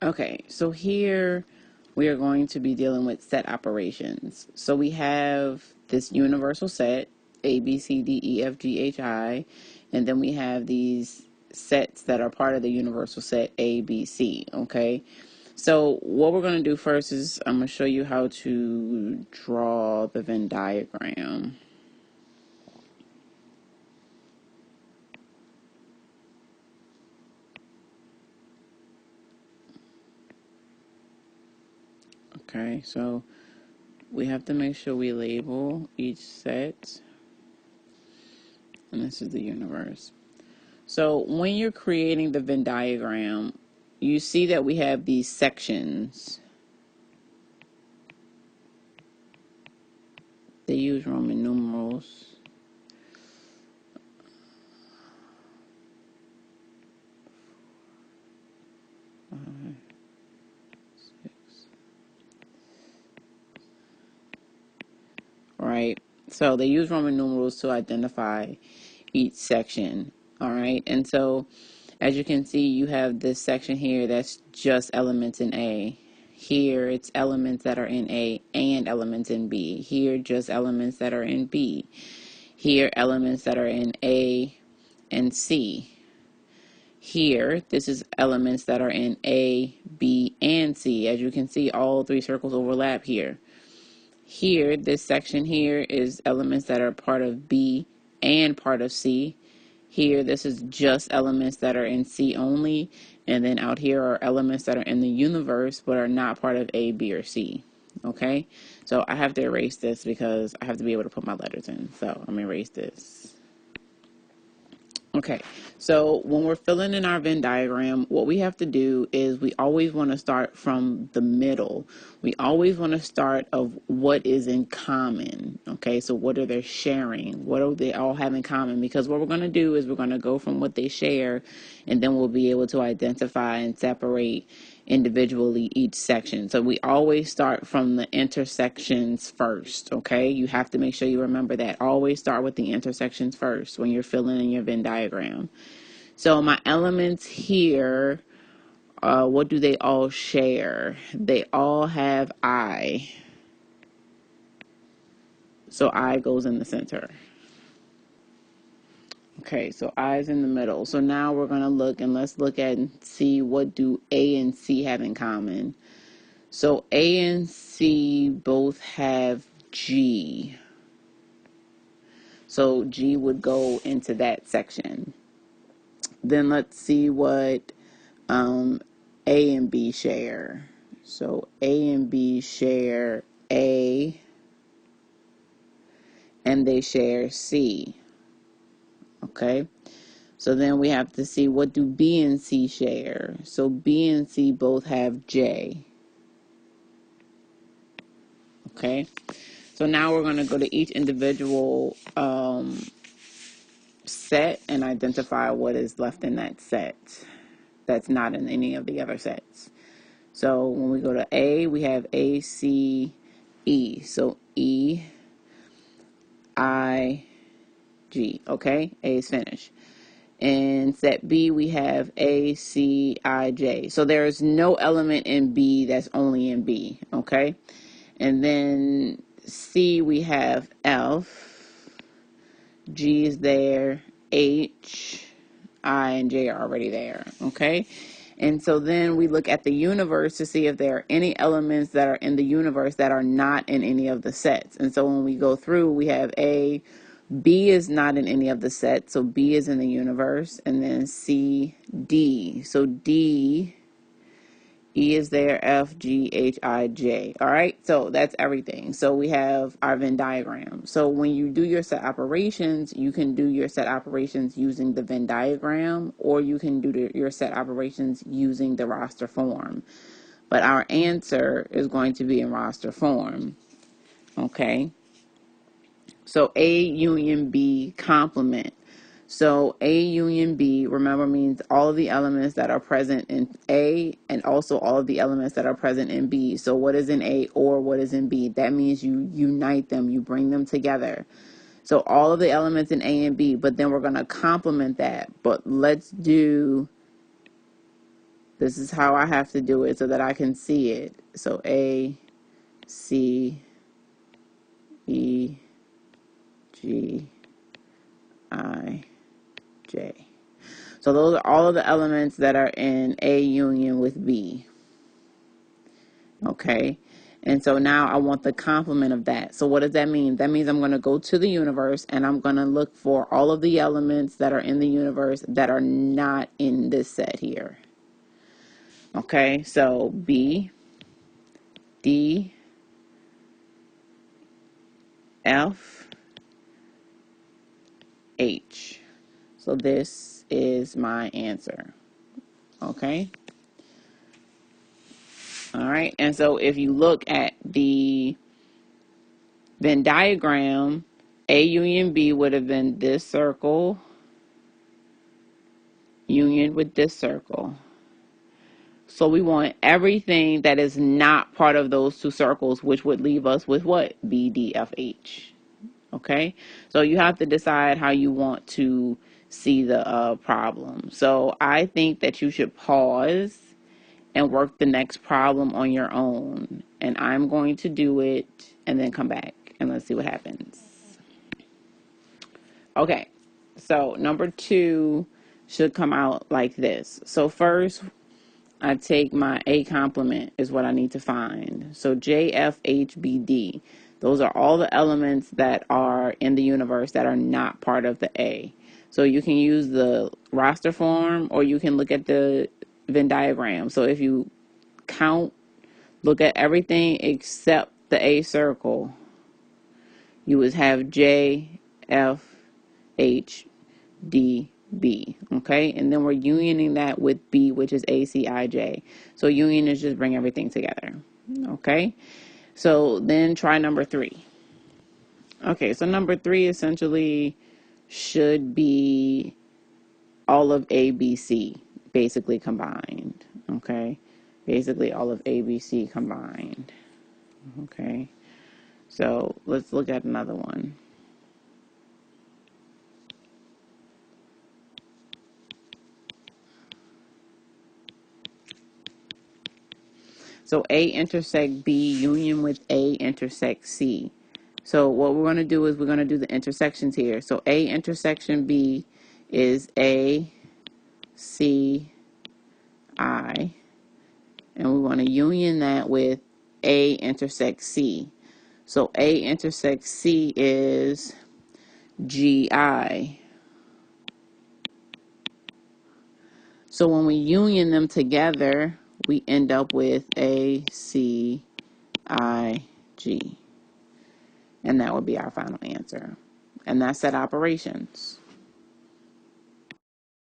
Okay, so here we are going to be dealing with set operations. So we have this universal set, A, B, C, D, E, F, G, H, I, and then we have these sets that are part of the universal set A, B, C, okay? So what we're going to do first is I'm going to show you how to draw the Venn diagram. Okay, so we have to make sure we label each set, and this is the universe. So when you're creating the Venn diagram, you see that we have these sections. They use Roman numerals. Five, 6. Right? So they use Roman numerals to identify each section. All right. And so as you can see, you have this section here that's just elements in A. Here it's elements that are in A and elements in B. Here just elements that are in B. Here elements that are in A and C. Here, this is elements that are in A, B, and C. As you can see, all three circles overlap here. Here, this section here is elements that are part of B and part of C. Here, this is just elements that are in C only. And then out here are elements that are in the universe but are not part of A, B, or C. Okay? So I have to erase this because I have to be able to put my letters in. So I'm going to erase this. Okay, so when we're filling in our Venn diagram, what we have to do is we always want to start from the middle. We always want to start of what is in common. Okay, so what are they sharing? What do they all have in common? Because what we're going to do is we're going to go from what they share, and then we'll be able to identify and separate individually each section. So we always start from the intersections first, okay? You have to make sure you remember that. Always start with the intersections first when you're filling in your Venn diagram. So my elements here, what do they all share? They all have I. So I goes in the center. Okay, so I is in the middle. So now we're going to look and let's look at and see what do A and C have in common. So A and C both have G. So G would go into that section. Then let's see what A and B share. So A and B share A, and they share C. Okay. So then we have to see what do B and C share. So B and C both have J. Okay. So now we're going to go to each individual set and identify what is left in that set that's not in any of the other sets. So when we go to A, we have A, C, E. So E, I, G. Okay, A is finished. In set B, we have A, C, I, J. So there is no element in B that's only in B. Okay, and then C, we have F. G is there, H, I, and J are already there, okay? And so then we look at the universe to see if there are any elements that are in the universe that are not in any of the sets. And so when we go through, we have A, B is not in any of the sets, so B is in the universe, and then C, D. So D, E is there, F, G, H, I, J. All right, so that's everything. So we have our Venn diagram. So when you do your set operations, you can do your set operations using the Venn diagram, or you can do your set operations using the roster form. But our answer is going to be in roster form. Okay, so A union B complement. So A union B, remember, means all of the elements that are present in A and also all of the elements that are present in B. So what is in A or what is in B? That means you unite them, you bring them together. So all of the elements in A and B, but then we're going to complement that. But let's do This is how I have to do it so that I can see it. So A, C, E, G, I, J. So those are all of the elements that are in A union with B. Okay. And so now I want the complement of that. So what does that mean? That means I'm going to go to the universe and I'm going to look for all of the elements that are in the universe that are not in this set here. Okay. So B, D, F, H. So this is my answer. Okay. All right. And so if you look at the Venn diagram, A union B would have been this circle, union with this circle. So we want everything that is not part of those two circles, which would leave us with what? B, D, F, H. Okay. So you have to decide how you want to see the problem. So I think that you should pause and work the next problem on your own. And I'm going to do it and then come back and let's see what happens. Okay, so number 2 should come out like this. So first, I take my A complement is what I need to find. So J, F, H, B, D. Those are all the elements that are in the universe that are not part of the A. So you can use the roster form or you can look at the Venn diagram. So if you count, look at everything except the A circle, you would have J, F, H, D, B. Okay, and then we're unioning that with B, which is A, C, I, J. So union is just bring everything together. Okay, so then try number 3. Okay, so number 3 essentially should be all of A, B, C basically combined. Okay, basically all of A, B, C combined. Okay, so let's look at another one. So A intersect B union with A intersect C. So what we're going to do is we're going to do the intersections here. So A intersection B is A, C, I. And we want to union that with A intersect C. So A intersect C is GI. So when we union them together, we end up with A, C, I, G. And that would be our final answer. And that's set operations.